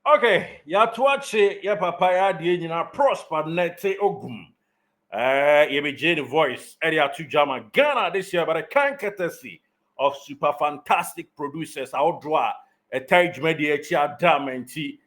Okay, ya tuache ya papa ya die nyina prosper nete ogum. You be the voice area to Jama Ghana this year, but a kind courtesy of super fantastic producers. I'll draw a tage media chia damenti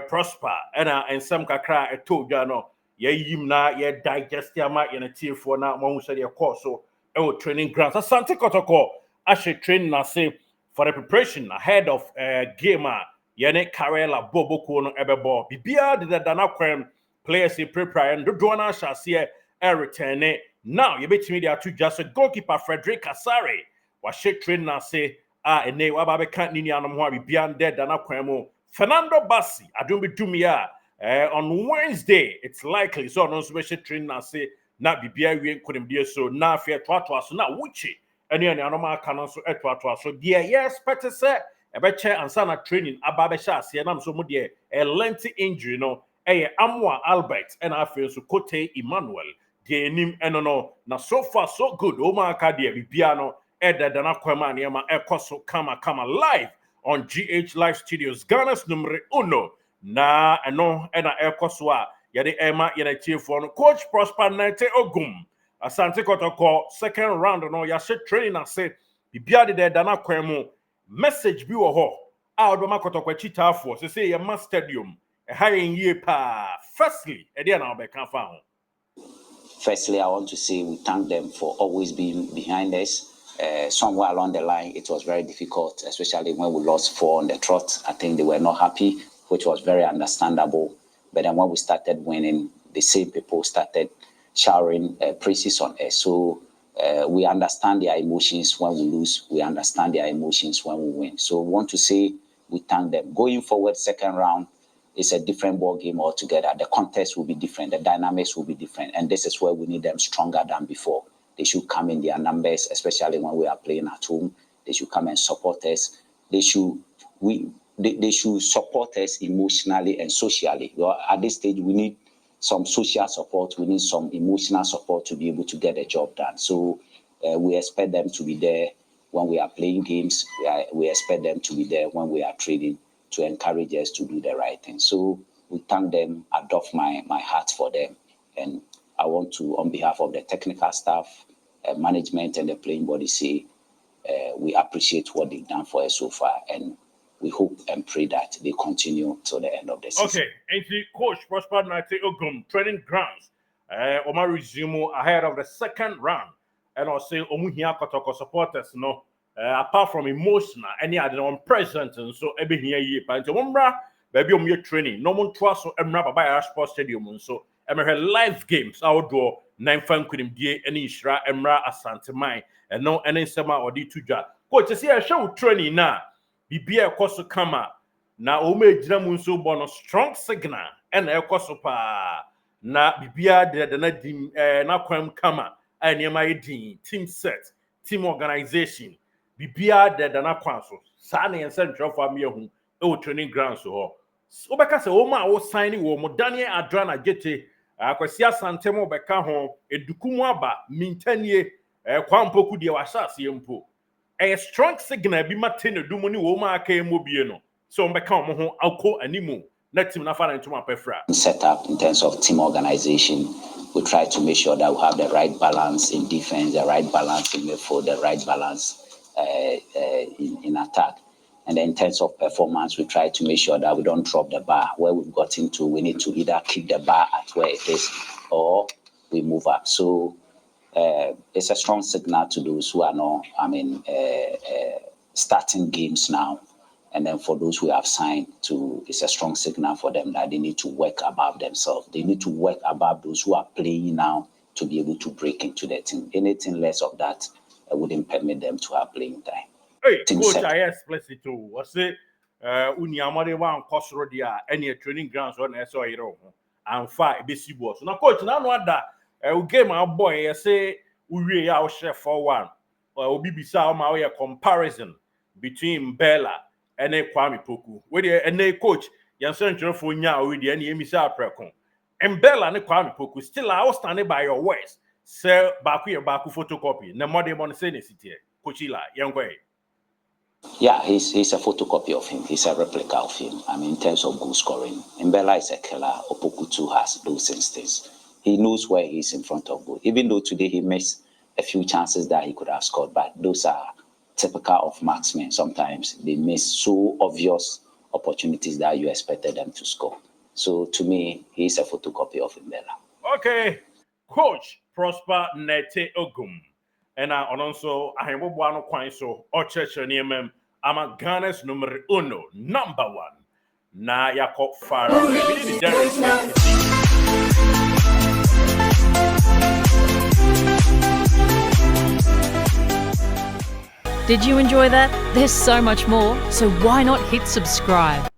prosper and some kakra a to Gano. Ye yimna ye digest ya ma in a tear for now. One said your course so training grants. Asante Kotoko. I should train na say for the preparation ahead of gamer. Yene Karela Bobo Kono Ebebo. Bibia did the Dana Quem players in prepare and do one shall see return it. Now you bet me there to just a goalkeeper Frederick Asare. Was she train na say and they were can't ni anum be beyond dead than a Fernando Bassi, I don't be do me on Wednesday. It's likely so no special train na say not be beer we couldn't be so now fair to so now which any normal canon so so dear yes better say a better and sana training ababesha see and I'm so dear a lengthy injury no Amwa Albert and I feel so Cote Emmanuel the name no na so far so good Oma Kadia Bibiano Eda Dana Kwema Niama Ekoso Kama live on GH Live Studios Ghana's numero uno na eno ena Ekoswa yade Emma yade chief for Coach Prosper Nante Ogum Asante Kotoko second round no ya she training na say Bibia de Dana Kwemu message bi wo ho a odoma Kotoko chita for say ye ma stadium high ye pa firstly e dey na obeka fa ho. Firstly, I want to say we thank them for always being behind us. Somewhere along the line, it was very difficult, especially when we lost 4 on the trot. I think they were not happy, which was very understandable. But then when we started winning, the same people started showering praises on us. So we understand their emotions when we lose. We understand their emotions when we win. So we want to say we thank them. Going forward, second round, it's a different ball game altogether. The context will be different. The dynamics will be different. And this is where we need them stronger than before. They should come in their numbers, especially when we are playing at home. They should come and support us. They should support us emotionally and socially. At this stage, we need some social support. We need some emotional support to be able to get the job done. So we expect them to be there when we are playing games. We expect them to be there when we are training, to encourage us to do the right thing. So we thank them. I doff my heart for them. And I want to, on behalf of the technical staff, management, and the playing body, say we appreciate what they've done for us so far. And we hope and pray that they continue till the end of the season. Okay, and the coach Prosper Nate Ogum training grounds. Omar resume ahead of the second round. And I'll say Omuhia Kotoko supporters, no. Apart from emotional, any other one present, and so every here ye but Umbra, baby on training, no one trust so Emra by Sports Stadium, and so Emra live games outdoor, 9 fan couldn't be any Shra Emra Asante Mai, and no any summer or D2ja. Coach, see a show training now, be a course kama, na ome Jamun so born a strong signal, and a course pa na bibia de na dim na kwam kama, and my team set, team organization. Bibia de dana kwanso saa ne yense ntwerefo am yehu e training grounds ho obeka se wo ma wo sign wo mo Daniel Adrana Gete akwasi asante mo beka ho edukumu aba mintanie kwampoku de wa shase mpo a strong signal bi mate ne dumu ni wo ma aka emo bie no so mbeka mo ho akọ animu na team na fa na ntoma pefra set up in terms of team organization. We try to make sure that we have the right balance in defense, the right balance in midfield, the right balance in attack. And then in terms of performance, we try to make sure that we don't drop the bar. Where we've got into, we need to either keep the bar at where it is or we move up. So it's a strong signal to those who are not, starting games now. And then for those who have signed to, it's a strong signal for them that they need to work above themselves. They need to work above those who are playing now to be able to break into the team. Anything less of that wouldn't permit them to have playing time. Hey, coach, I explicit too. Was it Uniamade one Cosro dia any training grounds on SOIRO and 5 BC boss. Now, coach, now what that game our boy say we our chef for one or Bibisa my comparison between Bella and a Kwame Poku. Where and a coach, Yansen for nya with the any emisa precon. And Bella and Kwame Poku still I was standing by your words. Sir Baku photocopy. No more than say city. Coachila, young way. Yeah, he's a photocopy of him. He's a replica of him. I mean, in terms of goal scoring, Mbella is a killer. Opoku too has those instincts. He knows where he's in front of goal. Even though today he missed a few chances that he could have scored, but those are typical of marksmen. Sometimes they miss so obvious opportunities that you expected them to score. So to me, he's a photocopy of Mbella. Okay, Coach Prosper Nete Ogum. And I also I have one coin so Ocheche I'm Ghana's numero uno, number one. Na yako fara. Did you enjoy that? There's so much more, so why not hit subscribe?